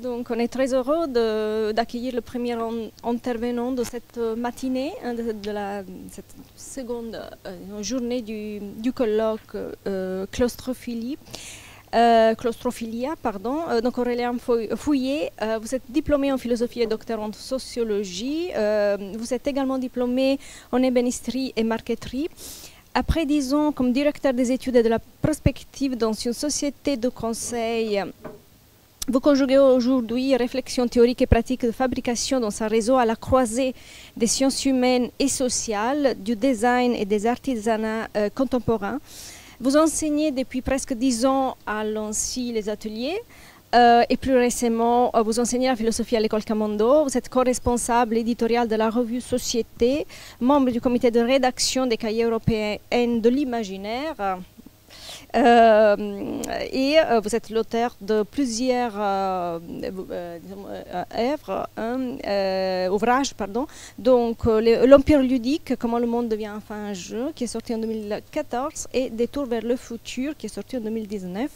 Donc, on est très heureux d'accueillir le premier intervenant de cette matinée, hein, cette seconde journée du colloque Claustrophilia, pardon. Donc Aurélien Fouillet, vous êtes diplômé en philosophie et docteur en sociologie. Vous êtes également diplômé en ébénisterie et marqueterie. Après 10 ans comme directeur des études et de la prospective dans une société de conseil, vous conjuguez aujourd'hui réflexion théorique et pratique de fabrication dans un réseau à la croisée des sciences humaines et sociales, du design et des artisanats contemporains. Vous enseignez depuis presque 10 ans à l'ANSSI les ateliers et plus récemment, vous enseignez la philosophie à l'école Camondo. Vous êtes co-responsable éditorial de la revue Société, membre du comité de rédaction des cahiers européens de l'imaginaire. Et vous êtes l'auteur de plusieurs ouvrages, donc l'Empire ludique, comment le monde devient enfin un jeu, qui est sorti en 2014, et Détour vers le futur, qui est sorti en 2019.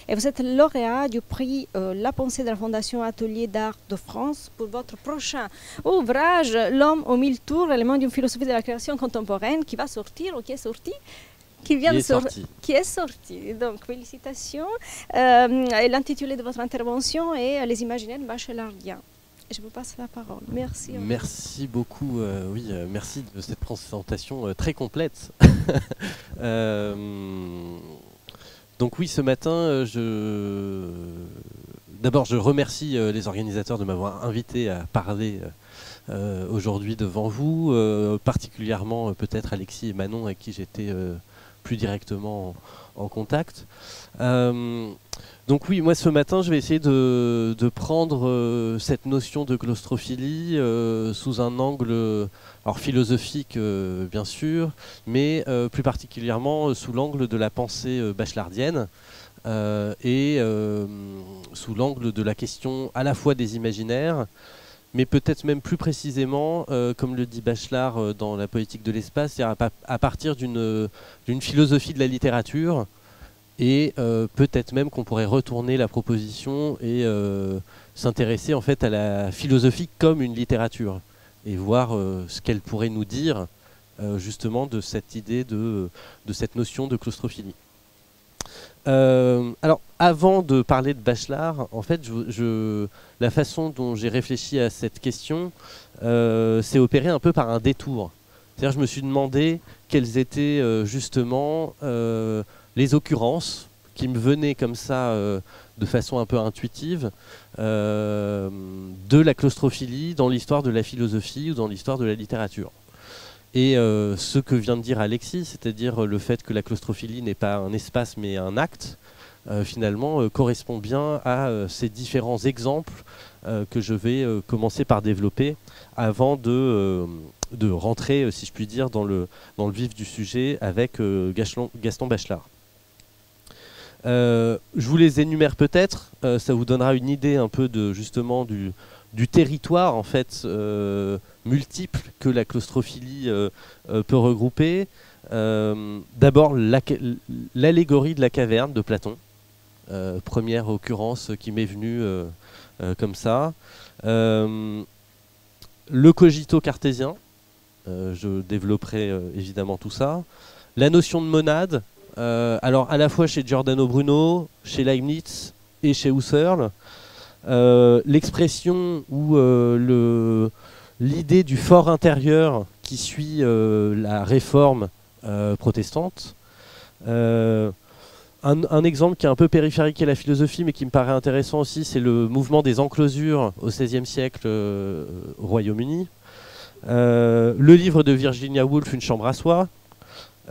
Et vous êtes lauréat du prix La pensée de la Fondation Atelier d'Art de France pour votre prochain ouvrage, L'homme aux 1000 tours, élément d'une philosophie de la création contemporaine, qui va sortir, ou qui est sorti qui est sorti. Donc, félicitations. L'intitulé de votre intervention est Les imaginaires bachelardiens. Je vous passe la parole. Merci. Merci beaucoup. Merci de cette présentation très complète. Donc oui, ce matin, d'abord, je remercie les organisateurs de m'avoir invité à parler aujourd'hui devant vous, particulièrement peut-être Alexis et Manon, avec qui j'étais plus directement en contact. Donc oui, moi ce matin, je vais essayer de prendre cette notion de claustrophilie sous un angle philosophique, bien sûr, mais plus particulièrement sous l'angle de la pensée bachelardienne et sous l'angle de la question à la fois des imaginaires, mais peut-être même plus précisément, comme le dit Bachelard dans la politique de l'espace, c'est-à-dire à partir d'une philosophie de la littérature, et peut-être même qu'on pourrait retourner la proposition et s'intéresser en fait à la philosophie comme une littérature, et voir ce qu'elle pourrait nous dire justement de cette idée de cette notion de claustrophilie. Alors, avant de parler de Bachelard, en fait, la façon dont j'ai réfléchi à cette question s'est opérée un peu par un détour. C'est-à-dire, je me suis demandé quelles étaient justement les occurrences qui me venaient comme ça, de façon un peu intuitive, de la claustrophilie dans l'histoire de la philosophie ou dans l'histoire de la littérature. Et ce que vient de dire Alexis, c'est-à-dire le fait que la claustrophilie n'est pas un espace mais un acte, finalement correspond bien à ces différents exemples que je vais commencer par développer avant de rentrer, si je puis dire, dans le vif du sujet avec Gaston Bachelard. Je vous les énumère peut-être, ça vous donnera une idée un peu justement du territoire en fait multiple que la claustrophilie peut regrouper. D'abord l'allégorie de la caverne de Platon, première occurrence qui m'est venue comme ça. Le cogito cartésien, je développerai évidemment tout ça. La notion de monade, alors à la fois chez Giordano Bruno, chez Leibniz et chez Husserl. L'expression ou l'idée du fort intérieur qui suit la réforme protestante. Un exemple qui est un peu périphérique à la philosophie, mais qui me paraît intéressant aussi, c'est le mouvement des enclosures au XVIe siècle au Royaume-Uni. Le livre de Virginia Woolf, Une chambre à soi.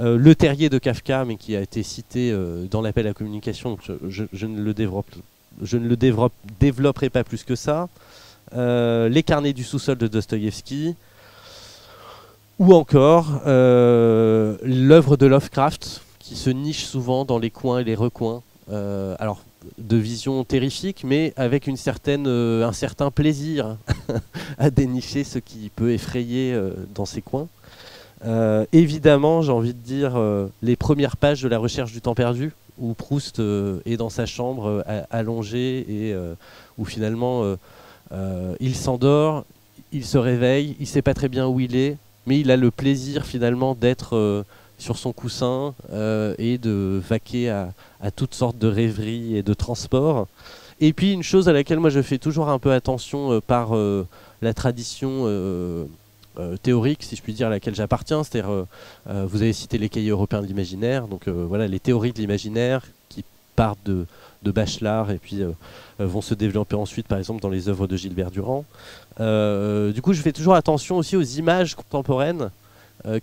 Le terrier de Kafka, mais qui a été cité dans l'appel à la communication, donc je ne le développerai pas plus que ça. Les carnets du sous-sol de Dostoïevski, ou encore l'œuvre de Lovecraft, qui se niche souvent dans les coins et les recoins, alors de vision terrifique, mais avec un certain plaisir à dénicher ce qui peut effrayer dans ces coins. Évidemment, j'ai envie de dire les premières pages de La Recherche du temps perdu, où Proust est dans sa chambre allongé et où finalement il s'endort, il se réveille, il ne sait pas très bien où il est, mais il a le plaisir finalement d'être sur son coussin et de vaquer à toutes sortes de rêveries et de transports. Et puis une chose à laquelle moi je fais toujours un peu attention par la tradition théorique, si je puis dire, à laquelle j'appartiens, c'est-à-dire vous avez cité les cahiers européens de l'imaginaire, donc voilà les théories de l'imaginaire qui partent de Bachelard et puis vont se développer ensuite par exemple dans les œuvres de Gilbert Durand. Du coup je fais toujours attention aussi aux images contemporaines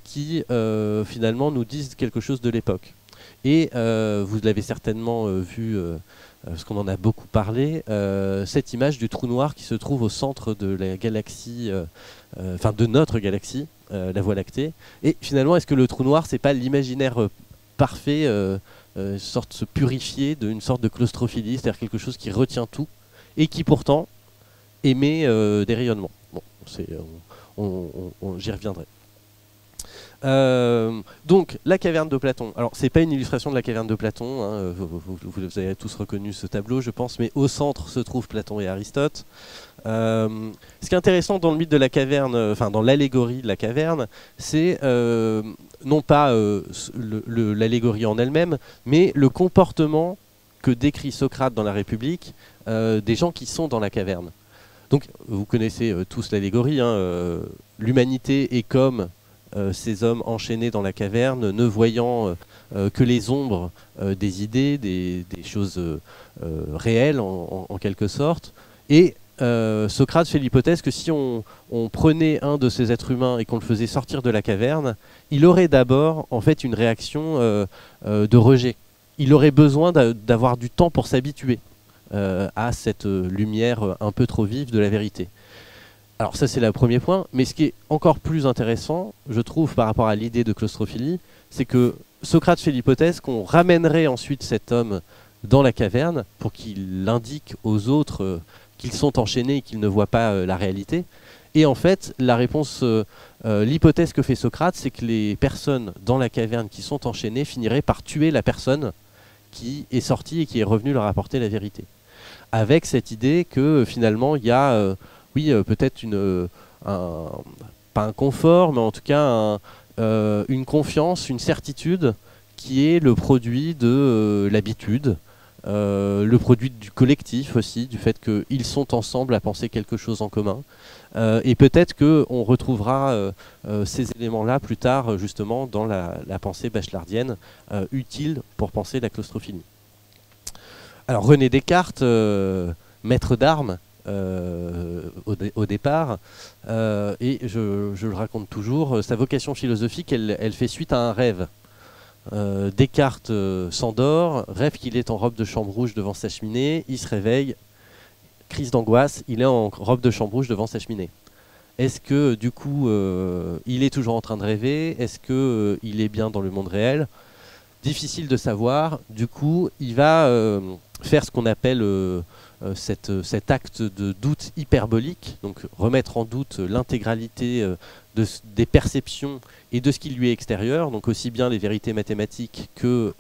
qui finalement nous disent quelque chose de l'époque. Et vous l'avez certainement vu, parce qu'on en a beaucoup parlé, cette image du trou noir qui se trouve au centre de la galaxie, enfin de notre galaxie, la Voie lactée. Et finalement, est-ce que le trou noir, c'est pas l'imaginaire parfait, sorte purifié d'une sorte de claustrophilie, c'est-à-dire quelque chose qui retient tout et qui pourtant émet des rayonnements. Bon, j'y reviendrai. Donc la caverne de Platon, alors c'est pas une illustration de la caverne de Platon, hein, vous avez tous reconnu ce tableau je pense, mais au centre se trouvent Platon et Aristote. Ce qui est intéressant dans le mythe de la caverne, enfin dans l'allégorie de la caverne, c'est non pas l'allégorie en elle-même, mais le comportement que décrit Socrate dans la République des gens qui sont dans la caverne. Donc vous connaissez tous l'allégorie, hein, l'humanité est comme ces hommes enchaînés dans la caverne, ne voyant que les ombres des idées, des choses réelles en quelque sorte. Et Socrate fait l'hypothèse que si on prenait un de ces êtres humains et qu'on le faisait sortir de la caverne, il aurait d'abord en fait une réaction de rejet. Il aurait besoin d'avoir du temps pour s'habituer à cette lumière un peu trop vive de la vérité. Alors ça c'est le premier point, mais ce qui est encore plus intéressant, je trouve, par rapport à l'idée de claustrophilie, c'est que Socrate fait l'hypothèse qu'on ramènerait ensuite cet homme dans la caverne pour qu'il indique aux autres qu'ils sont enchaînés et qu'ils ne voient pas la réalité. Et en fait, la réponse, l'hypothèse que fait Socrate, c'est que les personnes dans la caverne qui sont enchaînées finiraient par tuer la personne qui est sortie et qui est revenue leur apporter la vérité. Avec cette idée que finalement il y a... oui, peut-être pas un confort, mais en tout cas une confiance, une certitude qui est le produit de l'habitude, le produit du collectif aussi, du fait qu'ils sont ensemble à penser quelque chose en commun. Et peut-être qu'on retrouvera ces éléments-là plus tard, justement, dans la pensée bachelardienne, utile pour penser la claustrophilie. Alors René Descartes, maître d'armes, au départ, et je le raconte toujours, sa vocation philosophique, elle fait suite à un rêve. Descartes s'endort, rêve qu'il est en robe de chambre rouge devant sa cheminée, il se réveille, crise d'angoisse, il est en robe de chambre rouge devant sa cheminée. Est-ce que du coup il est toujours en train de rêver? Est-ce qu'il est bien dans le monde réel? Difficile de savoir. Du coup il va faire ce qu'on appelle cet acte de doute hyperbolique, donc remettre en doute l'intégralité des perceptions et de ce qui lui est extérieur, donc aussi bien les vérités mathématiques que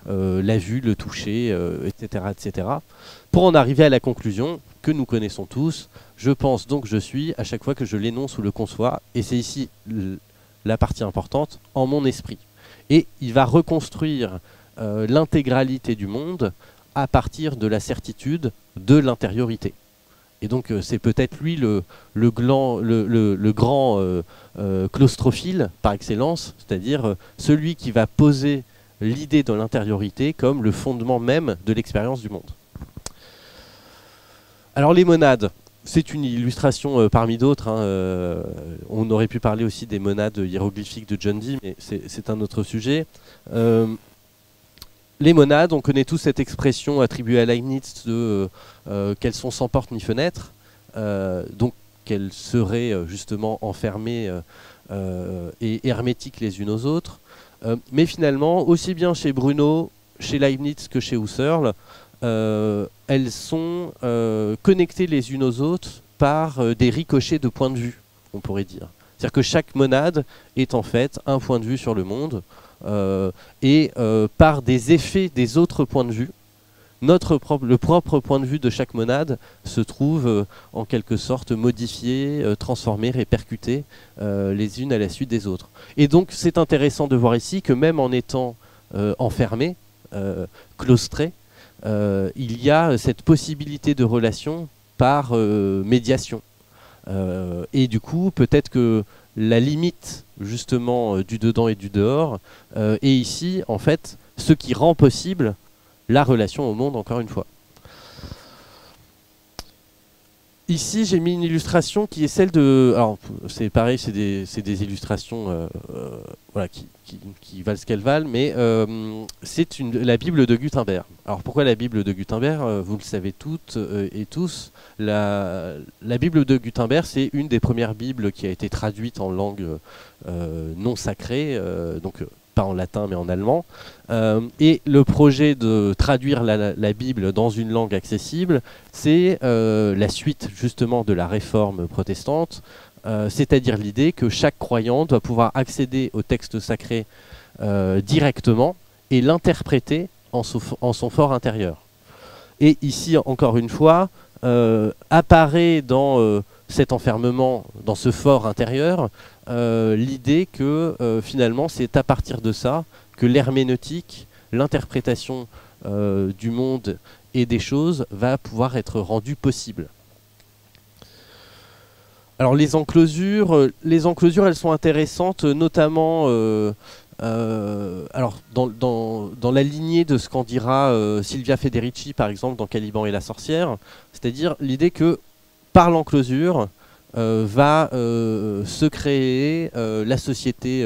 la vue, le toucher, etc., etc., pour en arriver à la conclusion que nous connaissons tous. Je pense donc je suis, à chaque fois que je l'énonce ou le conçois, et c'est ici la partie importante, en mon esprit. Et il va reconstruire l'intégralité du monde à partir de la certitude de l'intériorité. Et donc c'est peut-être lui le grand claustrophile par excellence, c'est-à-dire celui qui va poser l'idée de l'intériorité comme le fondement même de l'expérience du monde. Alors les monades, c'est une illustration parmi d'autres, hein, on aurait pu parler aussi des monades hiéroglyphiques de John Dee, mais c'est un autre sujet. Les monades, on connaît tous cette expression attribuée à Leibniz de qu'elles sont sans porte ni fenêtre, donc qu'elles seraient justement enfermées et hermétiques les unes aux autres. Mais finalement, aussi bien chez Bruno, chez Leibniz que chez Husserl, elles sont connectées les unes aux autres par des ricochets de points de vue, on pourrait dire. C'est-à-dire que chaque monade est en fait un point de vue sur le monde, et par des effets des autres points de vue, le propre point de vue de chaque monade se trouve en quelque sorte modifié, transformé, répercuté les unes à la suite des autres. Et donc c'est intéressant de voir ici que même en étant enfermé, claustré, il y a cette possibilité de relation par médiation. Et du coup, peut-être que la limite justement du dedans et du dehors est ici en fait ce qui rend possible la relation au monde, encore une fois. Ici, j'ai mis une illustration qui est celle de... Alors, c'est pareil, c'est des illustrations voilà, qui valent ce qu'elles valent, mais c'est la Bible de Gutenberg. Alors, pourquoi la Bible de Gutenberg? Vous le savez toutes et tous. La Bible de Gutenberg, c'est une des premières Bibles qui a été traduite en langue non sacrée, donc pas en latin, mais en allemand. Et le projet de traduire la Bible dans une langue accessible, c'est la suite justement de la réforme protestante, c'est-à-dire l'idée que chaque croyant doit pouvoir accéder au texte sacré directement et l'interpréter en son fort intérieur. Et ici, encore une fois, apparaît dans cet enfermement, dans ce fort intérieur, l'idée que finalement c'est à partir de ça que l'herméneutique, l'interprétation du monde et des choses va pouvoir être rendue possible. Alors les enclosures, elles sont intéressantes, notamment alors dans la lignée de ce qu'en dira Silvia Federici par exemple dans Caliban et la sorcière, c'est-à-dire l'idée que par l'enclosure va se créer la société,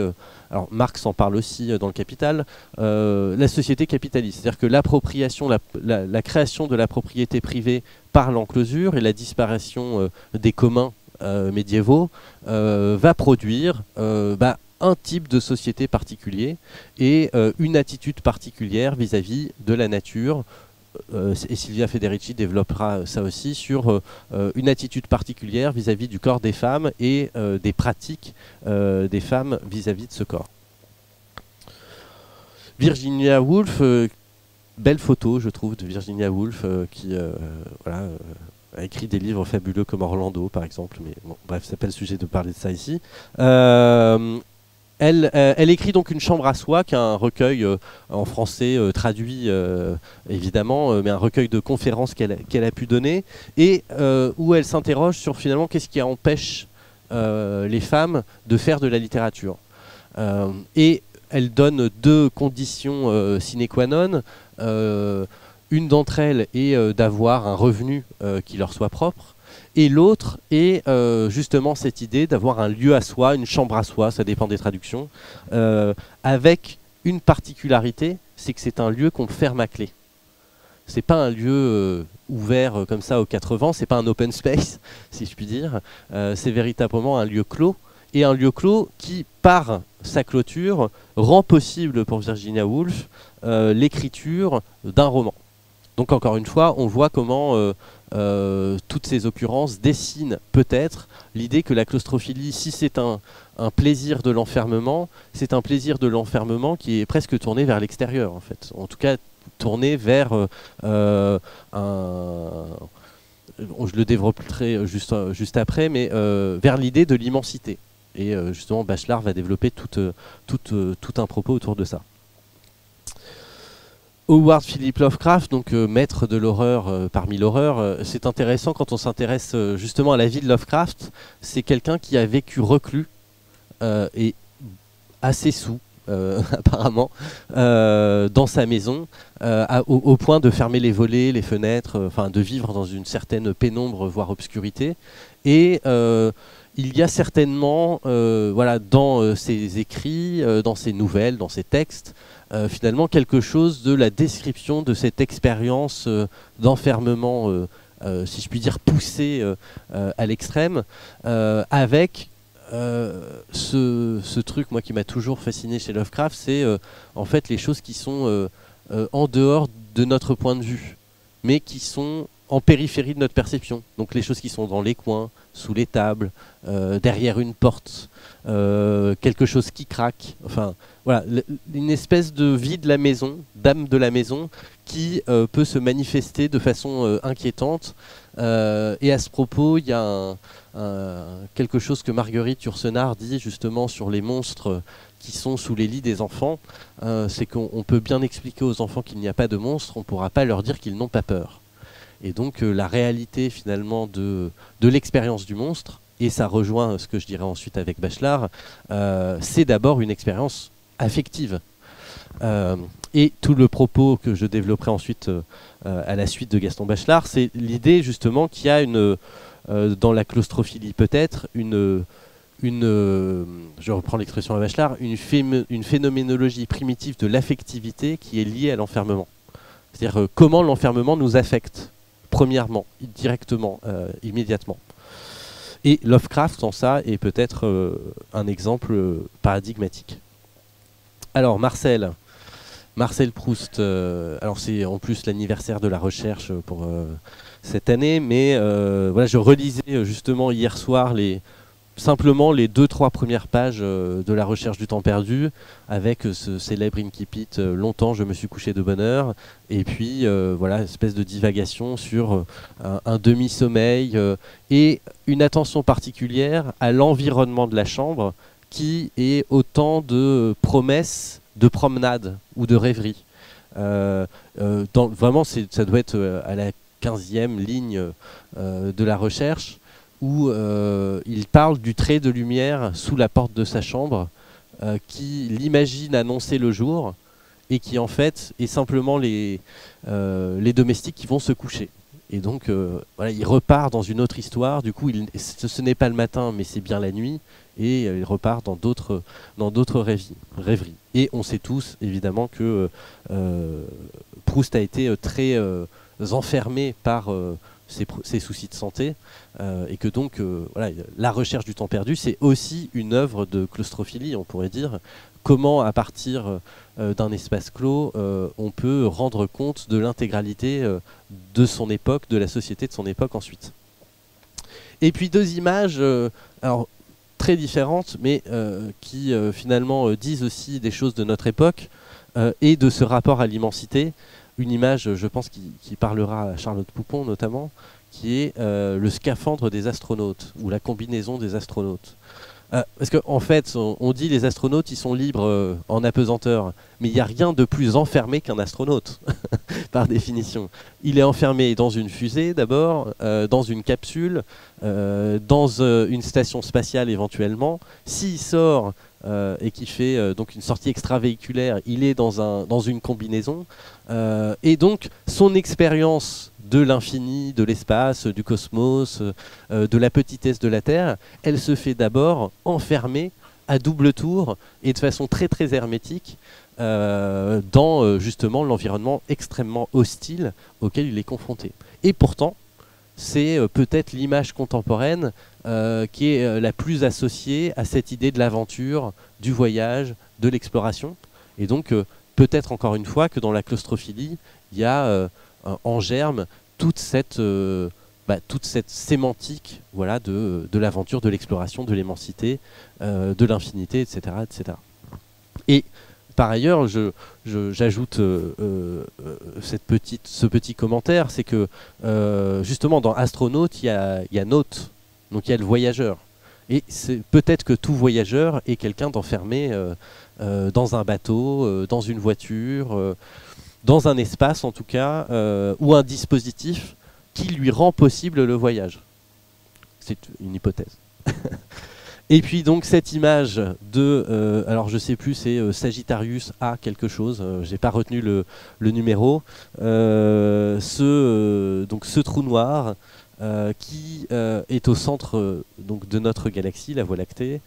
alors Marx en parle aussi dans le Capital, la société capitaliste, c'est-à-dire que l'appropriation, la création de la propriété privée par l'enclosure et la disparition des communs médiévaux va produire un type de société particulier et une attitude particulière vis-à-vis de la nature. Et Silvia Federici développera ça aussi sur une attitude particulière vis-à-vis du corps des femmes et des pratiques des femmes vis-à-vis de ce corps. Virginia Woolf, belle photo je trouve de Virginia Woolf qui voilà, a écrit des livres fabuleux comme Orlando par exemple, mais bon, bref, c'est pas le sujet de parler de ça ici. Elle écrit donc Une chambre à soi, qui est un recueil en français traduit évidemment, mais un recueil de conférences qu'elle a pu donner, et où elle s'interroge sur finalement qu'est-ce qui empêche les femmes de faire de la littérature. Et elle donne deux conditions sine qua non. Une d'entre elles est d'avoir un revenu qui leur soit propre. Et l'autre est justement cette idée d'avoir un lieu à soi, une chambre à soi, ça dépend des traductions, avec une particularité, c'est que c'est un lieu qu'on ferme à clé. C'est pas un lieu ouvert comme ça aux quatre vents, c'est pas un open space, si je puis dire, c'est véritablement un lieu clos, et un lieu clos qui, par sa clôture, rend possible pour Virginia Woolf l'écriture d'un roman. Donc encore une fois, on voit comment toutes ces occurrences dessinent peut-être l'idée que la claustrophilie, si c'est un plaisir de l'enfermement, c'est un plaisir de l'enfermement qui est presque tourné vers l'extérieur en fait. En tout cas, tourné vers je le développerai juste après, mais vers l'idée de l'immensité. Et justement, Bachelard va développer tout un propos autour de ça. Howard Philip Lovecraft, donc maître de l'horreur parmi l'horreur, c'est intéressant quand on s'intéresse justement à la vie de Lovecraft. C'est quelqu'un qui a vécu reclus et assez sous, apparemment, dans sa maison, au point de fermer les volets, les fenêtres, enfin de vivre dans une certaine pénombre, voire obscurité. Et il y a certainement, voilà, dans ses écrits, dans ses nouvelles, dans ses textes, finalement quelque chose de la description de cette expérience d'enfermement, si je puis dire, poussée à l'extrême, avec ce truc, moi, qui m'a toujours fasciné chez Lovecraft, c'est en fait les choses qui sont en dehors de notre point de vue, mais qui sont en périphérie de notre perception. Donc les choses qui sont dans les coins, sous les tables, derrière une porte, quelque chose qui craque. Enfin, voilà, une espèce de vie de la maison, d'âme de la maison, qui peut se manifester de façon inquiétante. Et à ce propos, il y a quelque chose que Marguerite Yourcenar dit justement sur les monstres qui sont sous les lits des enfants. C'est qu'on peut bien expliquer aux enfants qu'il n'y a pas de monstres, on ne pourra pas leur dire qu'ils n'ont pas peur. Et donc la réalité finalement de l'expérience du monstre, et ça rejoint ce que je dirais ensuite avec Bachelard, c'est d'abord une expérience affective. Et tout le propos que je développerai ensuite à la suite de Gaston Bachelard, c'est l'idée justement qu'il y a dans la claustrophilie peut-être je reprends l'expression à Bachelard, une phénoménologie primitive de l'affectivité qui est liée à l'enfermement. C'est-à-dire comment l'enfermement nous affecte, premièrement, directement, immédiatement. Et Lovecraft, en ça, est peut-être un exemple paradigmatique. Alors, Marcel Proust, alors c'est en plus l'anniversaire de la recherche pour cette année, mais voilà, je relisais justement hier soir simplement les 2-3 premières pages de la recherche du temps perdu, avec ce célèbre incipit longtemps je me suis couché de bonne heure, et puis voilà, espèce de divagation sur un demi-sommeil et une attention particulière à l'environnement de la chambre qui est autant de promesses de promenade ou de rêverie. Vraiment, ça doit être à la 15e ligne de la recherche, où il parle du trait de lumière sous la porte de sa chambre qui l'imagine annoncer le jour et qui en fait est simplement les domestiques qui vont se coucher. Et donc voilà, il repart dans une autre histoire, du coup ce n'est pas le matin mais c'est bien la nuit, et il repart dans d'autres rêveries. Et on sait tous évidemment que Proust a été très enfermé par ses soucis de santé, et que donc voilà, la recherche du temps perdu, c'est aussi une œuvre de claustrophilie, on pourrait dire. Comment, à partir d'un espace clos, on peut rendre compte de l'intégralité de son époque, de la société de son époque ensuite. Et puis 2 images, alors très différentes, mais qui finalement disent aussi des choses de notre époque et de ce rapport à l'immensité. Une image, je pense, qui parlera à Charlotte Poupon notamment, qui est le scaphandre des astronautes, ou la combinaison des astronautes. Parce qu'en fait, on dit les astronautes, ils sont libres en apesanteur, mais il n'y a rien de plus enfermé qu'un astronaute, par définition. Il est enfermé dans une fusée d'abord, dans une capsule, dans une station spatiale éventuellement. S'il sort et qu'il fait donc une sortie extravéhiculaire, il est dans une combinaison. Et donc, son expérience de l'infini, de l'espace, du cosmos, de la petitesse de la Terre, elle se fait d'abord enfermée à double tour et de façon très très hermétique dans justement l'environnement extrêmement hostile auquel il est confronté. Et pourtant, c'est peut-être l'image contemporaine qui est la plus associée à cette idée de l'aventure, du voyage, de l'exploration. Et donc, peut-être encore une fois que dans la claustrophilie, il y a en germe toute cette sémantique, voilà, de l'aventure, de l'exploration, de l'immensité, de l'infinité, etc., etc. Et par ailleurs, j'ajoute ce petit commentaire, c'est que justement dans Astronaute, il y a Naute, donc il y a le voyageur. Et c'est peut-être que tout voyageur est quelqu'un d'enfermé dans un bateau, dans une voiture, dans un espace en tout cas, ou un dispositif qui lui rend possible le voyage. C'est une hypothèse. Et puis donc cette image de, alors je sais plus, c'est Sagittarius A quelque chose, j'ai pas retenu le numéro, donc ce trou noir qui est au centre donc de notre galaxie, la Voie lactée,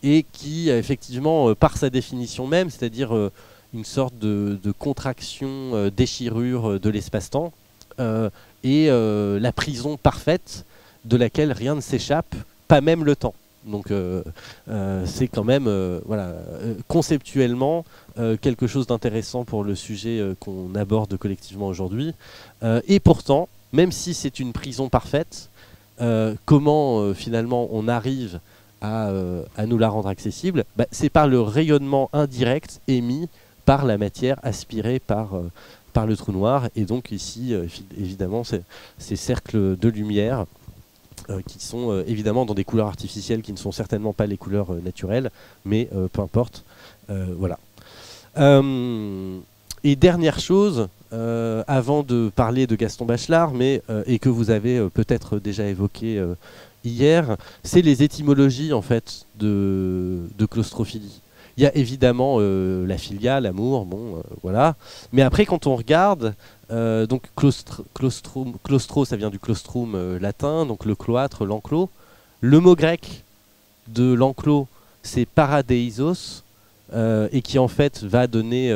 et qui effectivement par sa définition même, c'est-à-dire une sorte de contraction, déchirure de l'espace-temps, et la prison parfaite de laquelle rien ne s'échappe, pas même le temps. Donc c'est quand même voilà, conceptuellement quelque chose d'intéressant pour le sujet qu'on aborde collectivement aujourd'hui. Et pourtant, même si c'est une prison parfaite, comment finalement on arrive à nous la rendre accessible, c'est par le rayonnement indirect émis par la matière aspirée par le trou noir. Et donc ici, évidemment, ces cercles de lumière qui sont évidemment dans des couleurs artificielles qui ne sont certainement pas les couleurs naturelles, mais peu importe. Voilà. Et dernière chose, avant de parler de Gaston Bachelard, et que vous avez peut-être déjà évoqué hier, c'est les étymologies en fait de claustrophilie. Il y a évidemment la philia, l'amour, bon, voilà. Mais après, quand on regarde, donc claustro, ça vient du claustrum latin, donc le cloître, l'enclos. Le mot grec de l'enclos, c'est paradeisos, et qui en fait va donner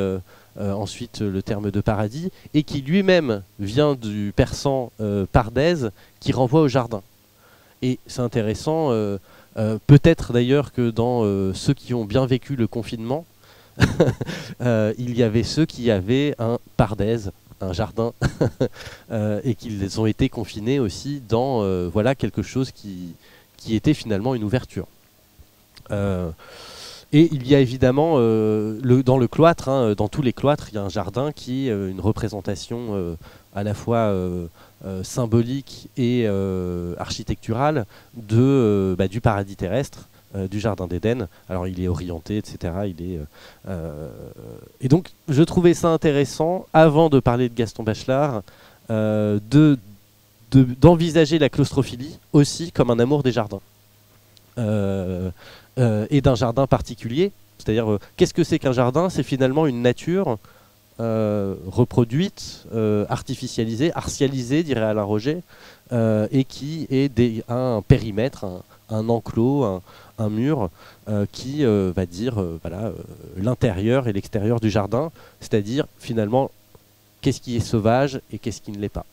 ensuite le terme de paradis, et qui lui-même vient du persan pardèse, qui renvoie au jardin. Et c'est intéressant, peut-être d'ailleurs que dans ceux qui ont bien vécu le confinement, il y avait ceux qui avaient un pardèse, un jardin, et qu'ils ont été confinés aussi dans voilà, quelque chose qui était finalement une ouverture. Et il y a évidemment, dans le cloître, dans tous les cloîtres, il y a un jardin qui est une représentation à la fois symbolique et architecturale du paradis terrestre, du jardin d'Éden. Alors il est orienté, etc. Et donc je trouvais ça intéressant, avant de parler de Gaston Bachelard, d'envisager la claustrophilie aussi comme un amour des jardins. Et d'un jardin particulier, c'est-à-dire qu'est-ce que c'est qu'un jardin? C'est finalement une nature reproduite, artificialisée, artialisée, dirait Alain Roger, et qui est un périmètre, un enclos, un mur qui va dire voilà, l'intérieur et l'extérieur du jardin, c'est-à-dire finalement qu'est-ce qui est sauvage et qu'est-ce qui ne l'est pas.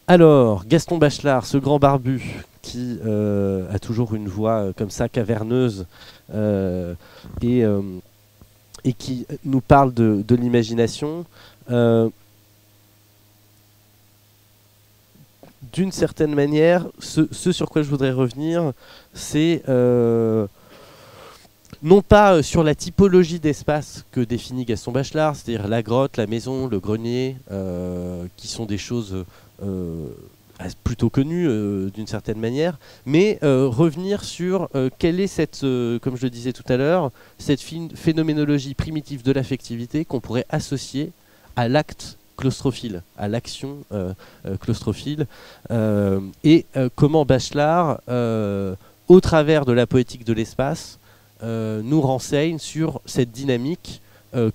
Alors, Gaston Bachelard, ce grand barbu qui a toujours une voix comme ça, caverneuse, et qui nous parle de l'imagination. D'une certaine manière, ce sur quoi je voudrais revenir, c'est non pas sur la typologie d'espace que définit Gaston Bachelard, c'est-à-dire la grotte, la maison, le grenier, qui sont des choses plutôt connues d'une certaine manière, mais revenir sur quelle est cette, comme je le disais tout à l'heure, cette phénoménologie primitive de l'affectivité qu'on pourrait associer à l'acte claustrophile, à l'action claustrophile, et comment Bachelard, au travers de la poétique de l'espace, nous renseigne sur cette dynamique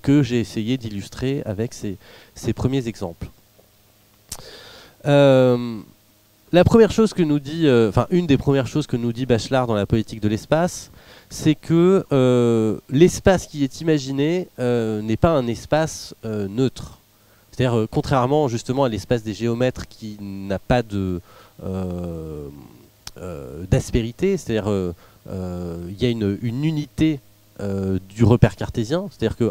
que j'ai essayé d'illustrer avec ces premiers exemples. La première chose que nous dit, une des premières choses que nous dit Bachelard dans la poétique de l'espace, c'est que l'espace qui est imaginé n'est pas un espace neutre. C'est-à-dire, contrairement justement à l'espace des géomètres qui n'a pas d'aspérité, c'est-à-dire il y a une unité du repère cartésien, c'est-à-dire que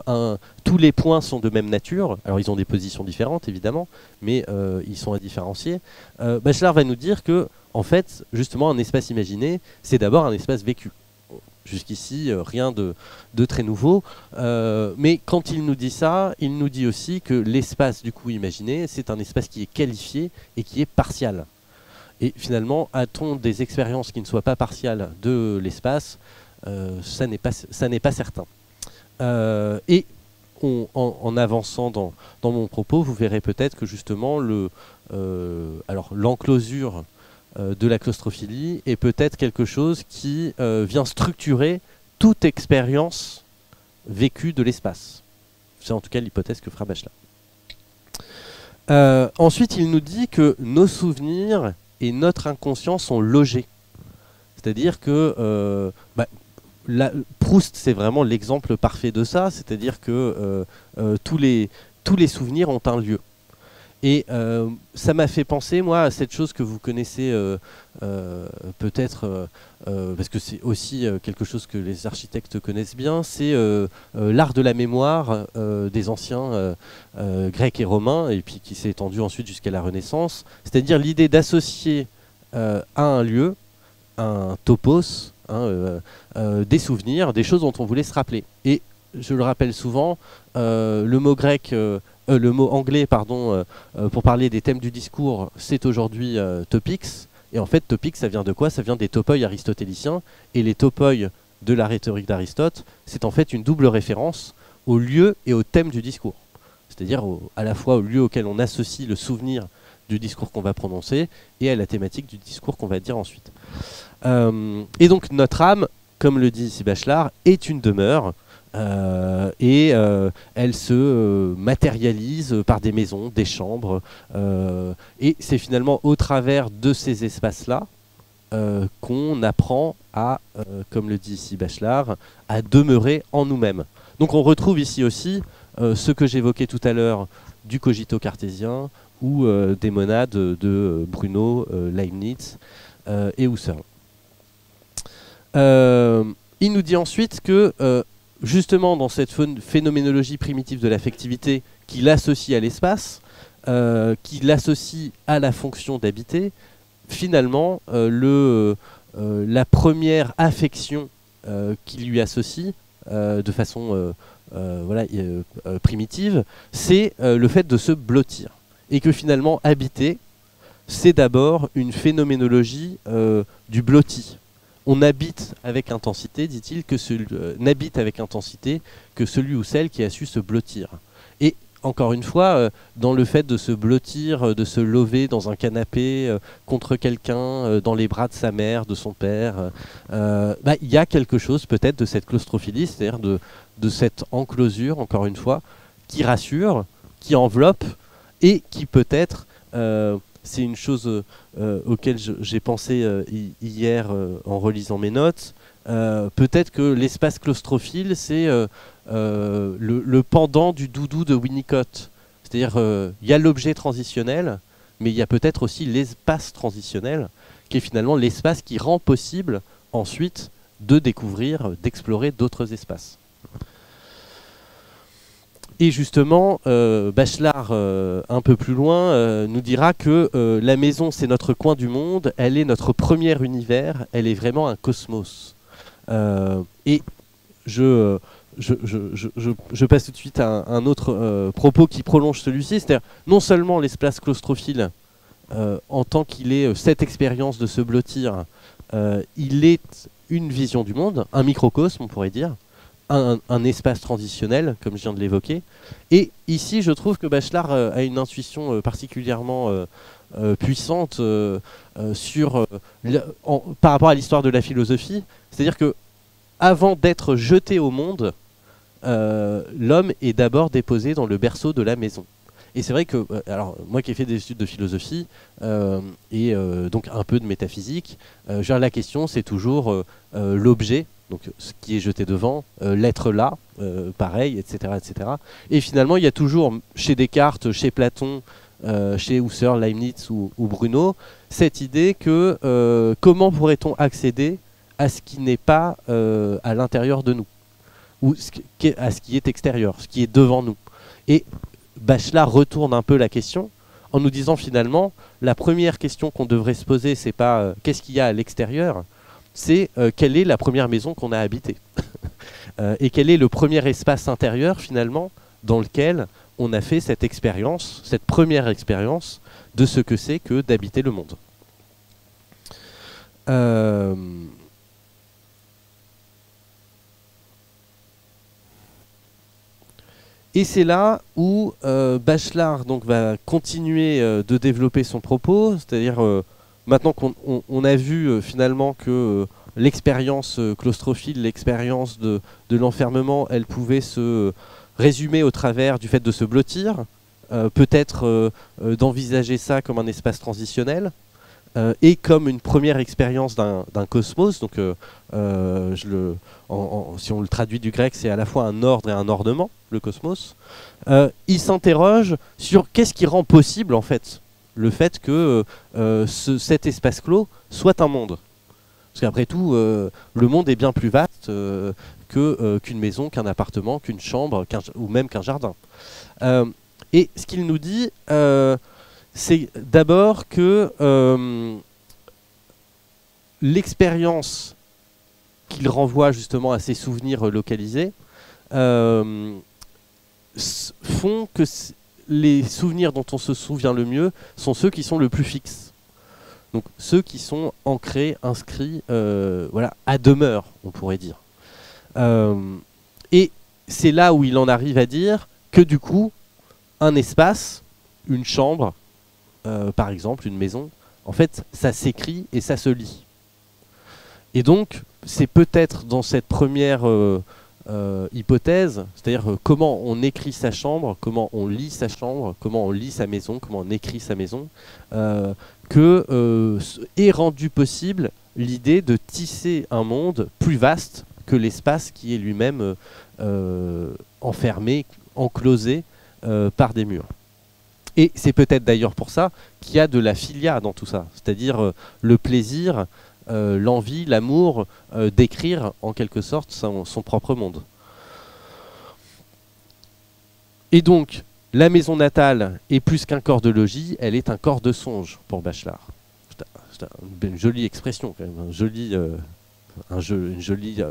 tous les points sont de même nature. Alors ils ont des positions différentes évidemment, mais ils sont indifférenciés. Bachelard va nous dire que, en fait, justement, un espace imaginé, c'est d'abord un espace vécu. Jusqu'ici, rien de très nouveau. Mais quand il nous dit ça, il nous dit aussi que l'espace du coup imaginé, c'est un espace qui est qualifié et qui est partial. Et finalement, a-t-on des expériences qui ne soient pas partiales de l'espace? Ça n'est pas certain. Et en avançant dans mon propos, vous verrez peut-être que justement l'enclosure de la claustrophilie est peut-être quelque chose qui vient structurer toute expérience vécue de l'espace. C'est en tout cas l'hypothèse que fera Bachelard. Ensuite, il nous dit que nos souvenirs et notre inconscient sont logés. C'est-à-dire que Proust, c'est vraiment l'exemple parfait de ça, c'est-à-dire que tous les souvenirs ont un lieu. Et ça m'a fait penser, moi, à cette chose que vous connaissez peut-être, parce que c'est aussi quelque chose que les architectes connaissent bien, c'est l'art de la mémoire des anciens grecs et romains, et puis qui s'est étendu ensuite jusqu'à la Renaissance, c'est-à-dire l'idée d'associer à un lieu, un topos, des souvenirs, des choses dont on voulait se rappeler. Et je le rappelle souvent, le mot grec... le mot anglais, pardon, pour parler des thèmes du discours, c'est aujourd'hui topics. Et en fait, topics, ça vient de quoi? Ça vient des topoi aristotéliciens. Et les topoi de la rhétorique d'Aristote, c'est en fait une double référence au lieu et au thème du discours. C'est-à-dire à la fois au lieu auquel on associe le souvenir du discours qu'on va prononcer et à la thématique du discours qu'on va dire ensuite. Et donc notre âme, comme le dit ici Bachelard, est une demeure. Et elle se matérialise par des maisons, des chambres, et c'est finalement au travers de ces espaces-là qu'on apprend à, comme le dit ici Bachelard, à demeurer en nous-mêmes. Donc on retrouve ici aussi ce que j'évoquais tout à l'heure du cogito cartésien ou des monades de Bruno, Leibniz et Husserl. Il nous dit ensuite que justement dans cette phénoménologie primitive de l'affectivité qui l'associe à l'espace, qui l'associe à la fonction d'habiter, finalement la première affection qui lui associe de façon primitive, c'est le fait de se blottir. Et que finalement habiter, c'est d'abord une phénoménologie du blotti. On habite avec intensité, dit-il, n'habite avec intensité que celui ou celle qui a su se blottir. Et encore une fois, dans le fait de se blottir, de se lever dans un canapé contre quelqu'un, dans les bras de sa mère, de son père, il y a quelque chose peut-être de cette claustrophilie, c'est-à-dire de cette enclosure, encore une fois, qui rassure, qui enveloppe et qui peut-être... c'est une chose auquel j'ai pensé hier en relisant mes notes. Peut-être que l'espace claustrophile, c'est le pendant du doudou de Winnicott. C'est-à-dire, il y a l'objet transitionnel, mais il y a peut-être aussi l'espace transitionnel, qui est finalement l'espace qui rend possible ensuite de découvrir, d'explorer d'autres espaces. Et justement, Bachelard, un peu plus loin, nous dira que la maison, c'est notre coin du monde, elle est notre premier univers, elle est vraiment un cosmos. Et je passe tout de suite à un autre propos qui prolonge celui-ci, c'est-à-dire non seulement l'espace claustrophile, en tant qu'il est cette expérience de se blottir, il est une vision du monde, un microcosme, on pourrait dire, un espace transitionnel, comme je viens de l'évoquer. Et ici, je trouve que Bachelard a une intuition particulièrement puissante par rapport à l'histoire de la philosophie. C'est-à-dire que avant d'être jeté au monde, l'homme est d'abord déposé dans le berceau de la maison. Et c'est vrai que, alors moi qui ai fait des études de philosophie et donc un peu de métaphysique, la question c'est toujours l'objet, donc ce qui est jeté devant, l'être là, pareil, etc., etc. Et finalement, il y a toujours, chez Descartes, chez Platon, chez Husserl, Leibniz ou Bruno, cette idée que comment pourrait-on accéder à ce qui n'est pas à l'intérieur de nous, ou à ce qui est extérieur, ce qui est devant nous. Et Bachelard retourne un peu la question en nous disant finalement, la première question qu'on devrait se poser, c'est pas qu'est-ce qu'il y a à l'extérieur, c'est quelle est la première maison qu'on a habitée et quel est le premier espace intérieur finalement dans lequel on a fait cette expérience, cette première expérience de ce que c'est que d'habiter le monde. Et c'est là où Bachelard donc, va continuer de développer son propos, c'est-à-dire maintenant qu'on a vu finalement que l'expérience claustrophile, l'expérience de l'enfermement, elle pouvait se résumer au travers du fait de se blottir, peut-être d'envisager ça comme un espace transitionnel, et comme une première expérience d'un cosmos. Donc, si on le traduit du grec, c'est à la fois un ordre et un ornement, le cosmos. Il s'interroge sur qu'est-ce qui rend possible en fait le fait que cet espace clos soit un monde. Parce qu'après tout, le monde est bien plus vaste qu'une maison, qu'un appartement, qu'une chambre, ou même qu'un jardin. Et ce qu'il nous dit, c'est d'abord que l'expérience qu'il renvoie justement à ses souvenirs localisés font que les souvenirs dont on se souvient le mieux sont ceux qui sont le plus fixes. Donc ceux qui sont ancrés, inscrits, voilà, à demeure, on pourrait dire. Et c'est là où il en arrive à dire que du coup, un espace, une chambre, par exemple, une maison, en fait, ça s'écrit et ça se lit. Et donc, c'est peut-être dans cette première hypothèse, c'est-à-dire comment on écrit sa chambre, comment on lit sa chambre, comment on lit sa maison, comment on écrit sa maison, que est rendue possible l'idée de tisser un monde plus vaste que l'espace qui est lui-même enfermé, enclosé par des murs. Et c'est peut-être d'ailleurs pour ça qu'il y a de la philia dans tout ça, c'est-à-dire le plaisir, l'envie, l'amour d'écrire en quelque sorte son propre monde. Et donc, la maison natale est plus qu'un corps de logis, elle est un corps de songe pour Bachelard. C'est une jolie expression, quand même, une jolie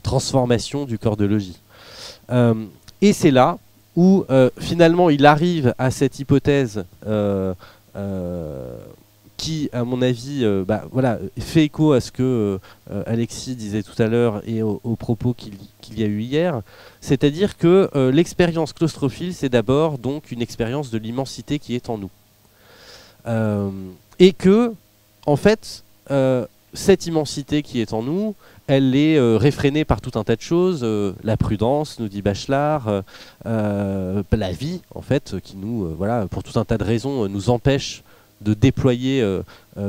transformation du corps de logis. Et c'est là où finalement il arrive à cette hypothèse qui, à mon avis, voilà, fait écho à ce que Alexis disait tout à l'heure et aux propos qu'il y a eu hier. C'est-à-dire que l'expérience claustrophile, c'est d'abord donc une expérience de l'immensité qui est en nous. Et que, en fait, cette immensité qui est en nous, elle est réfrénée par tout un tas de choses, la prudence, nous dit Bachelard, la vie, en fait, qui nous, voilà, pour tout un tas de raisons, nous empêche de déployer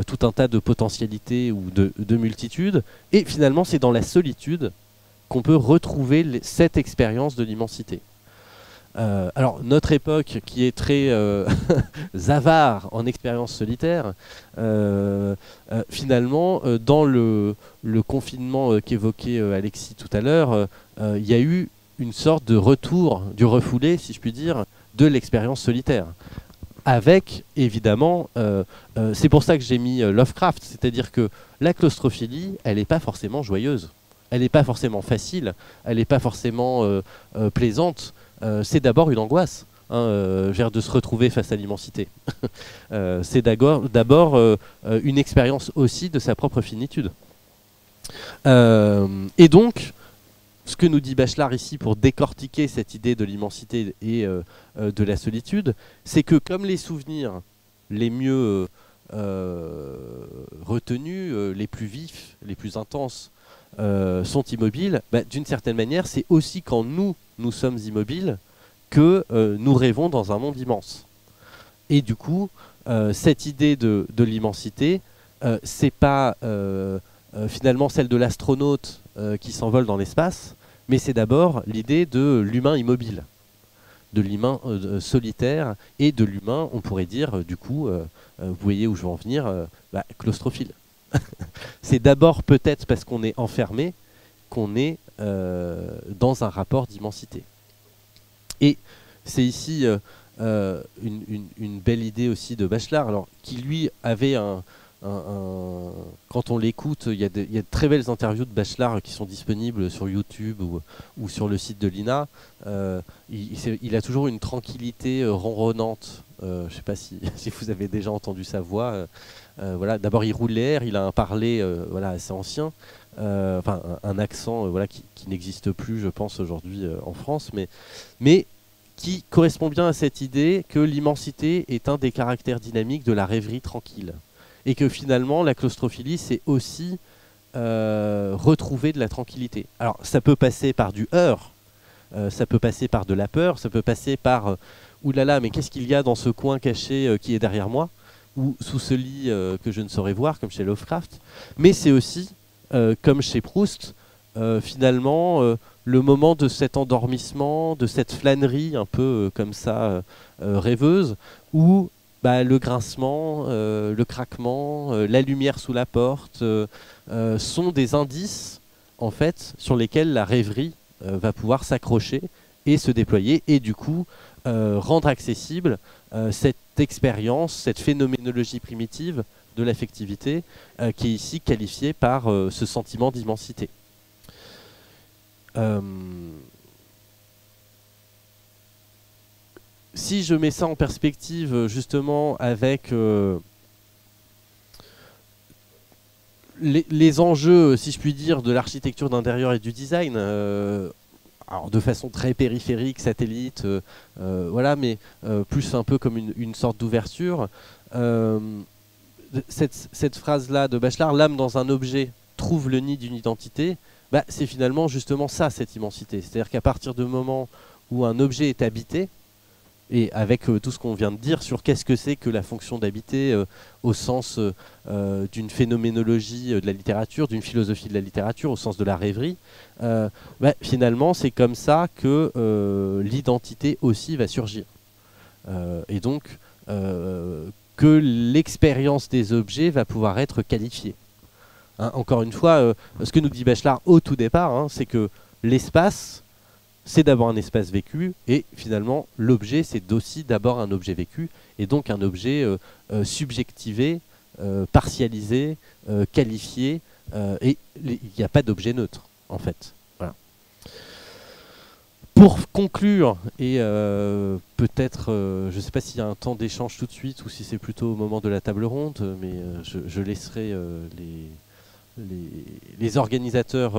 tout un tas de potentialités ou de multitudes. Et finalement, c'est dans la solitude qu'on peut retrouver cette expérience de l'immensité. Alors, notre époque, qui est très avare en expériences solitaires, finalement, dans le confinement qu'évoquait Alexis tout à l'heure, il y a eu une sorte de retour du refoulé, si je puis dire, de l'expérience solitaire. Avec, évidemment, c'est pour ça que j'ai mis Lovecraft, c'est-à-dire que la claustrophilie, elle n'est pas forcément joyeuse, elle n'est pas forcément facile, elle n'est pas forcément plaisante. C'est d'abord une angoisse, hein, de se retrouver face à l'immensité. C'est d'abord une expérience aussi de sa propre finitude. Et donc, ce que nous dit Bachelard ici pour décortiquer cette idée de l'immensité et de la solitude, c'est que comme les souvenirs les mieux retenus, les plus vifs, les plus intenses, sont immobiles, d'une certaine manière, c'est aussi quand nous sommes immobiles que nous rêvons dans un monde immense. Et du coup, cette idée de l'immensité, c'est pas finalement celle de l'astronaute qui s'envole dans l'espace, mais c'est d'abord l'idée de l'humain immobile, de l'humain solitaire et de l'humain, on pourrait dire, du coup, vous voyez où je veux en venir, claustrophile. C'est d'abord peut-être parce qu'on est enfermé qu'on est dans un rapport d'immensité. Et c'est ici une belle idée aussi de Bachelard, alors, qui lui avait quand on l'écoute, il y a de très belles interviews de Bachelard qui sont disponibles sur YouTube ou sur le site de l'INA. Il a toujours une tranquillité ronronnante. Je ne sais pas si vous avez déjà entendu sa voix. Voilà. D'abord, il roule l'air, il a un parler voilà, assez ancien, enfin un accent voilà, qui n'existe plus, je pense, aujourd'hui en France, mais qui correspond bien à cette idée que l'immensité est un des caractères dynamiques de la rêverie tranquille. Et que finalement, la claustrophilie, c'est aussi retrouver de la tranquillité. Alors, ça peut passer par du heurt, ça peut passer par de la peur, ça peut passer par oulala, mais qu'est-ce qu'il y a dans ce coin caché qui est derrière moi? ou sous ce lit que je ne saurais voir, comme chez Lovecraft, mais c'est aussi, comme chez Proust, finalement, le moment de cet endormissement, de cette flânerie un peu comme ça, rêveuse, où le grincement, le craquement, la lumière sous la porte sont des indices en fait sur lesquels la rêverie va pouvoir s'accrocher et se déployer et du coup rendre accessible cette expérience, cette phénoménologie primitive de l'affectivité qui est ici qualifiée par ce sentiment d'immensité. Si je mets ça en perspective justement avec les enjeux, si je puis dire, de l'architecture d'intérieur et du design, alors de façon très périphérique, satellite, voilà, mais plus un peu comme une sorte d'ouverture. Cette phrase-là de Bachelard, l'âme dans un objet trouve le nid d'une identité, c'est finalement justement ça, cette immensité. C'est-à-dire qu'à partir du moment où un objet est habité, et avec tout ce qu'on vient de dire sur qu'est-ce que c'est que la fonction d'habiter au sens d'une phénoménologie de la littérature, d'une philosophie de la littérature, au sens de la rêverie, finalement c'est comme ça que l'identité aussi va surgir. Et donc que l'expérience des objets va pouvoir être qualifiée. Hein, encore une fois, ce que nous dit Bachelard au tout départ, c'est que l'espace, c'est d'abord un espace vécu, et finalement l'objet c'est aussi d'abord un objet vécu, et donc un objet subjectivé, partialisé, qualifié, et il n'y a pas d'objet neutre en fait. Voilà. Pour conclure, et peut-être, je ne sais pas s'il y a un temps d'échange tout de suite, ou si c'est plutôt au moment de la table ronde, mais je laisserai les organisateurs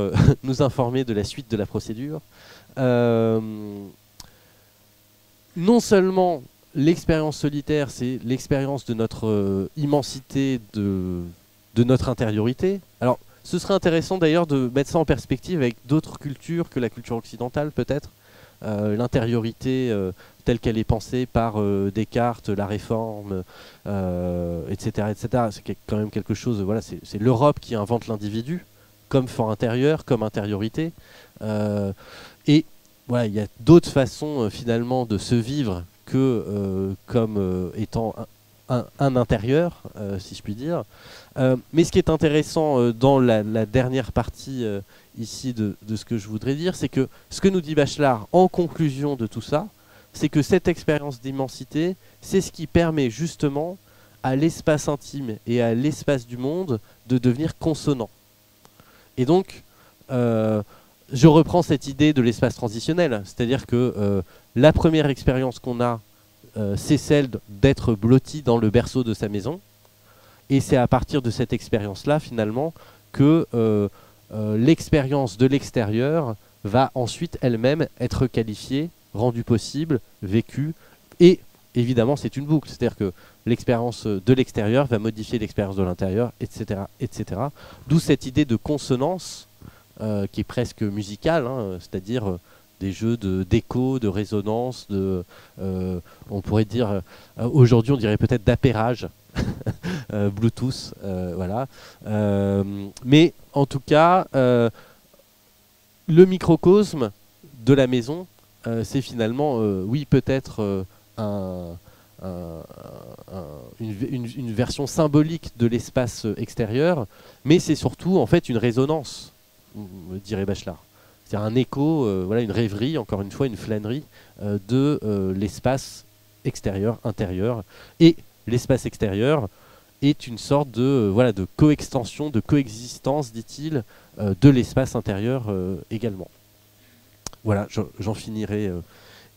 nous informer de la suite de la procédure. Non seulement l'expérience solitaire, c'est l'expérience de notre immensité, de notre intériorité. Alors, ce serait intéressant d'ailleurs de mettre ça en perspective avec d'autres cultures que la culture occidentale, peut-être. L'intériorité telle qu'elle est pensée par Descartes, la Réforme, etc., etc. C'est quand même quelque chose, voilà, c'est l'Europe qui invente l'individu comme fort intérieur, comme intériorité. Et voilà, il y a d'autres façons finalement de se vivre que comme étant un intérieur, si je puis dire. Mais ce qui est intéressant dans la dernière partie ici de ce que je voudrais dire, c'est que ce que nous dit Bachelard en conclusion de tout ça, c'est que cette expérience d'immensité, c'est ce qui permet justement à l'espace intime et à l'espace du monde de devenir consonant. Et donc, je reprends cette idée de l'espace transitionnel, c'est-à-dire que la première expérience qu'on a, c'est celle d'être blotti dans le berceau de sa maison, et c'est à partir de cette expérience-là, finalement, que l'expérience de l'extérieur va ensuite elle-même être qualifiée, rendue possible, vécue, et évidemment c'est une boucle, c'est-à-dire que l'expérience de l'extérieur va modifier l'expérience de l'intérieur, etc., etc. D'où cette idée de consonance qui est presque musicale, c'est-à-dire des jeux d'écho, de résonance, on pourrait dire, aujourd'hui on dirait peut-être d'appairage, Bluetooth, voilà. Mais en tout cas, le microcosme de la maison, c'est finalement, oui, peut-être une version symbolique de l'espace extérieur, mais c'est surtout en fait une résonance, dirait Bachelard. C'est un écho, voilà, une rêverie, encore une fois, une flânerie de l'espace extérieur, intérieur. Et l'espace extérieur est une sorte de, voilà, de coextension, de coexistence, dit-il, de l'espace intérieur également. Voilà, j'en finirai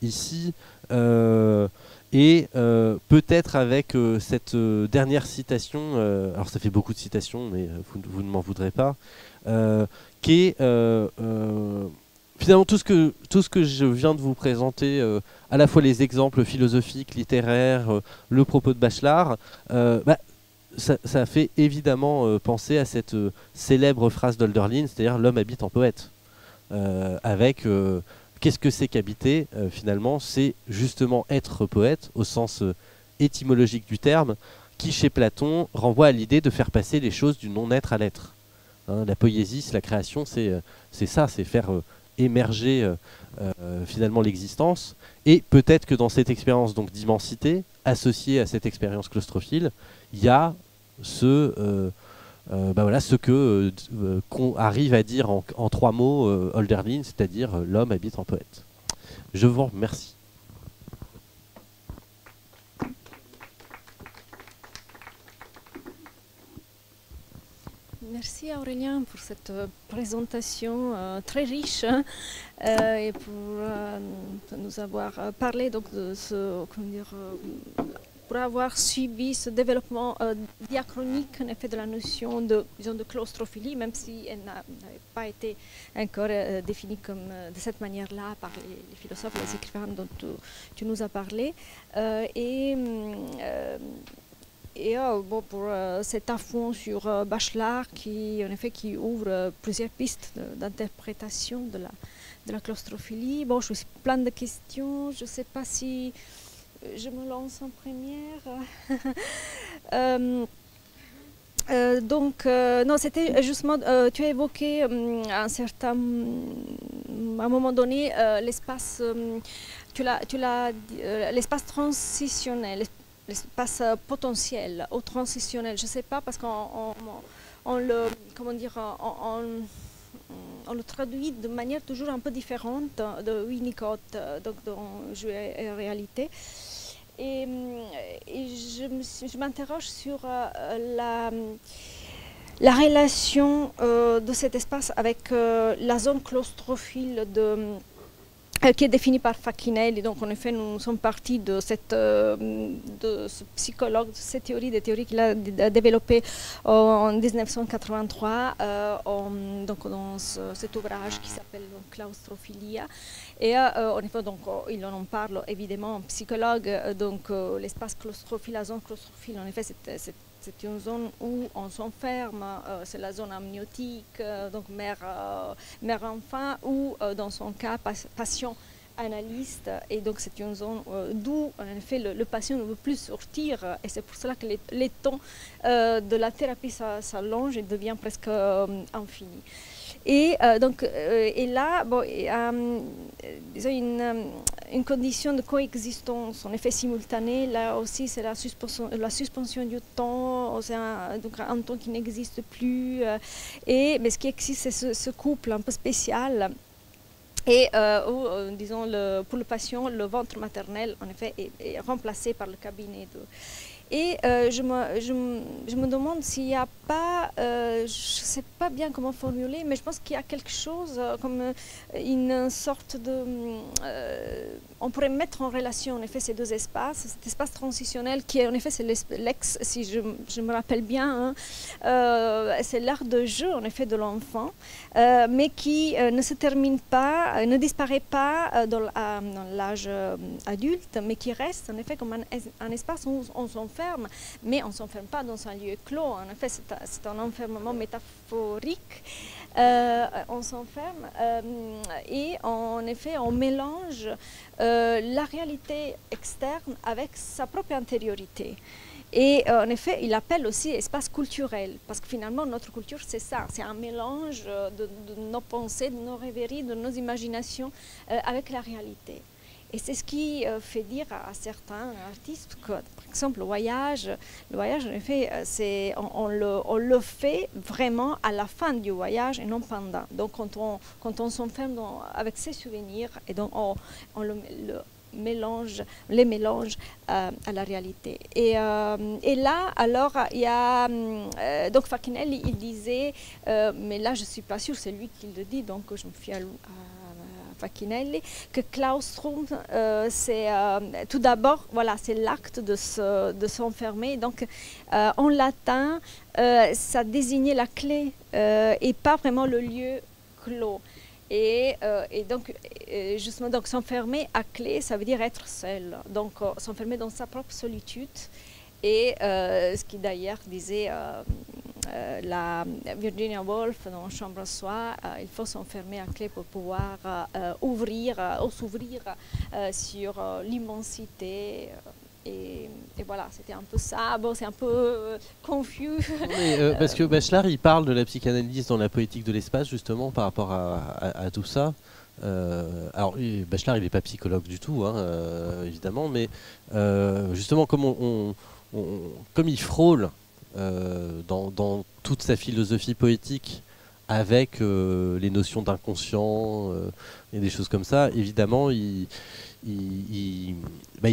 ici. Et peut-être avec cette dernière citation, alors ça fait beaucoup de citations, mais vous ne m'en voudrez pas, qui est finalement tout ce que je viens de vous présenter, à la fois les exemples philosophiques, littéraires, le propos de Bachelard, ça fait évidemment penser à cette célèbre phrase d'Hölderlin, c'est-à-dire l'homme habite en poète, avec qu'est-ce que c'est qu'habiter finalement, c'est justement être poète au sens étymologique du terme, qui chez Platon renvoie à l'idée de faire passer les choses du non-être à l'être. Hein, la poiesis, la création, c'est ça, c'est faire émerger finalement l'existence. Et peut-être que dans cette expérience donc d'immensité, associée à cette expérience claustrophile, il y a ce que qu'on arrive à dire en 3 mots Hölderlin, c'est-à-dire l'homme habite en poète. Je vous remercie. Merci Aurélien pour cette présentation très riche et pour nous avoir parlé donc, de ce, pour avoir suivi ce développement diachronique en effet de la notion de, disons, de claustrophilie, même si elle n'avait pas été encore définie comme, de cette manière-là par les philosophes et les écrivains dont tu nous as parlé. Bon, pour cet affront sur Bachelard qui, en effet, qui ouvre plusieurs pistes d'interprétation de la claustrophilie. Bon, je suis plein de questions. Je ne sais pas si je me lance en première. Non, c'était justement, tu as évoqué à un moment donné l'espace, l'espace transitionnel, l'espace potentiel ou transitionnel, je ne sais pas, parce qu'on le, comment dire, on le traduit de manière toujours un peu différente de Winnicott, donc dans Jeu et réalité. Et je m'interroge sur la relation de cet espace avec la zone claustrophile qui est définie par Facchinelli. Donc, en effet, nous sommes partis de ce psychologue, de cette théorie, des théories qu'il a développées en 1983, donc, dans cet ouvrage qui s'appelle Claustrophilia. Et en effet, donc, il en parle évidemment, psychologue, donc l'espace claustrophile, la zone claustrophile, en effet, c'est une zone où on s'enferme, c'est la zone amniotique, donc mère-enfant, ou dans son cas, patient analyste. Et donc c'est une zone d'où, en effet, le patient ne veut plus sortir. Et c'est pour cela que les temps de la thérapie s'allongent et devient presque infini. Et là, bon, disons une condition de coexistence, en effet simultanée, là aussi c'est la suspension du temps, c'est un temps qui n'existe plus, mais ce qui existe c'est ce couple un peu spécial. Et disons, pour le patient, le ventre maternel, en effet, est remplacé par le cabinet de... Et je me demande s'il n'y a pas, je ne sais pas bien comment formuler, mais je pense qu'il y a quelque chose comme une sorte de... on pourrait mettre en relation en effet ces deux espaces, cet espace transitionnel qui est en effet c'est l'ex, si je me rappelle bien, hein, c'est l'art de jeu en effet de l'enfant, mais qui ne se termine pas, ne disparaît pas dans l'âge adulte, mais qui reste en effet comme un espace où on s'enferme, mais on ne s'enferme pas dans un lieu clos. En effet, c'est un enfermement métaphorique. On s'enferme et en effet, on mélange la réalité externe avec sa propre intériorité. Et en effet, il appelle aussi espace culturel, parce que finalement, notre culture, c'est ça, c'est un mélange de nos pensées, de nos rêveries, de nos imaginations avec la réalité. Et c'est ce qui fait dire à certains artistes que, par exemple, le voyage en effet, on le fait vraiment à la fin du voyage et non pendant. Donc, quand on s'enferme avec ses souvenirs, et donc on les mélange à la réalité. Et là, alors, il y a... donc, Facchinelli, il disait, mais là, je ne suis pas sûre, c'est lui qui le dit, donc je me fie à Facchinelli, que claustrum, c'est tout d'abord, voilà, c'est l'acte de s'enfermer. Donc, en latin, ça désignait la clé et pas vraiment le lieu clos. Et donc, justement, donc, s'enfermer à clé, ça veut dire être seul. Donc, s'enfermer dans sa propre solitude. Et ce qui d'ailleurs disait la Virginia Woolf dans Chambre à soi, il faut s'enfermer à clé pour pouvoir s'ouvrir sur l'immensité Et voilà, c'était un peu ça. Bon, c'est un peu confus. Parce que Bachelard, il parle de la psychanalyse dans la poétique de l'espace, justement, par rapport à tout ça. Alors, Bachelard, il n'est pas psychologue du tout, hein, évidemment, mais justement, comme il frôle dans toute sa philosophie poétique avec les notions d'inconscient et des choses comme ça, évidemment, il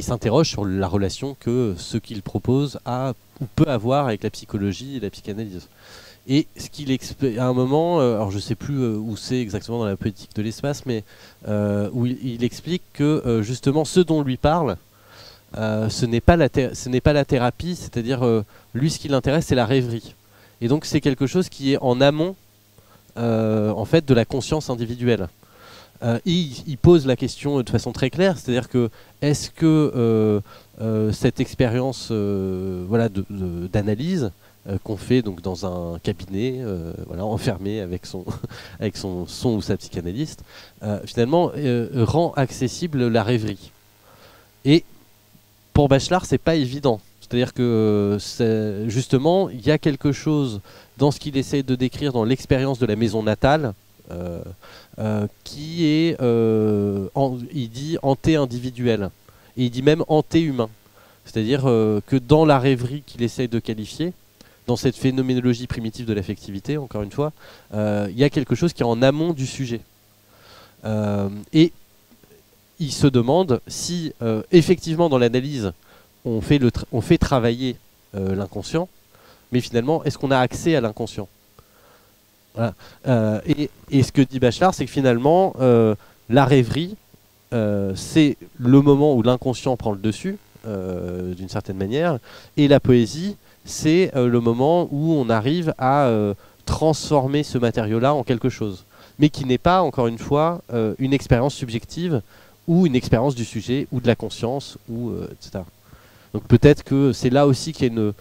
s'interroge sur la relation que ce qu'il propose a ou peut avoir avec la psychologie et la psychanalyse. Et ce qu'il explique à un moment, alors je ne sais plus où c'est exactement dans la politique de l'espace, mais où il explique que justement ce dont lui parle, ce n'est pas la thérapie, c'est-à-dire lui ce qui l'intéresse c'est la rêverie. Et donc c'est quelque chose qui est en amont en fait de la conscience individuelle. Il pose la question de façon très claire, c'est-à-dire que est-ce que cette expérience d'analyse qu'on fait donc dans un cabinet, enfermé avec son ou sa psychanalyste, finalement rend accessible la rêverie. Et pour Bachelard, c'est pas évident. C'est-à-dire que justement, il y a quelque chose dans ce qu'il essaie de décrire dans l'expérience de la maison natale qui est, il dit, anté-individuel. Et il dit même anté-humain. C'est-à-dire que dans la rêverie qu'il essaie de qualifier, dans cette phénoménologie primitive de l'affectivité, encore une fois, il y a quelque chose qui est en amont du sujet. Et il se demande si, effectivement, dans l'analyse, on fait travailler l'inconscient, mais finalement, est-ce qu'on a accès à l'inconscient ? Voilà. Et ce que dit Bachelard, c'est que finalement, la rêverie, c'est le moment où l'inconscient prend le dessus, d'une certaine manière, et la poésie, c'est le moment où on arrive à transformer ce matériau-là en quelque chose, mais qui n'est pas, encore une fois, une expérience subjective ou une expérience du sujet ou de la conscience, etc. Donc peut-être que c'est là aussi qu'il y a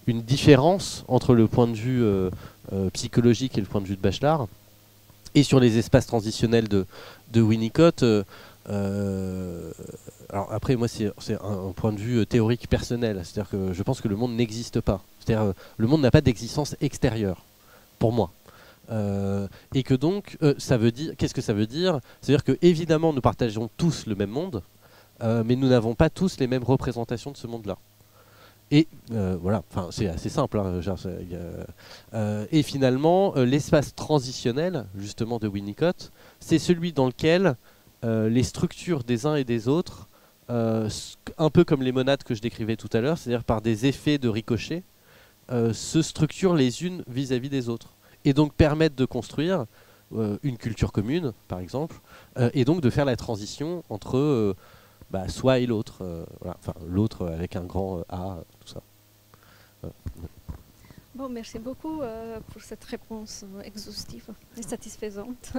une différence entre le point de vue psychologique et le point de vue de Bachelard. Et sur les espaces transitionnels de Winnicott, alors après moi c'est un point de vue théorique personnel, c'est-à-dire que je pense que le monde n'existe pas. C'est-à-dire le monde n'a pas d'existence extérieure, pour moi. Et que donc, ça veut dire, qu'est-ce que ça veut dire ? C'est-à-dire que évidemment nous partageons tous le même monde, mais nous n'avons pas tous les mêmes représentations de ce monde-là. Et voilà, enfin c'est assez simple. Hein, et finalement, l'espace transitionnel, justement, de Winnicott, c'est celui dans lequel les structures des uns et des autres, un peu comme les monades que je décrivais tout à l'heure, c'est-à-dire par des effets de ricochet, se structurent les unes vis-à-vis des autres. Et donc permettent de construire une culture commune, par exemple, et donc de faire la transition entre soi et l'autre, voilà. Enfin l'autre avec un grand A, tout ça. Bon, merci beaucoup pour cette réponse exhaustive et satisfaisante.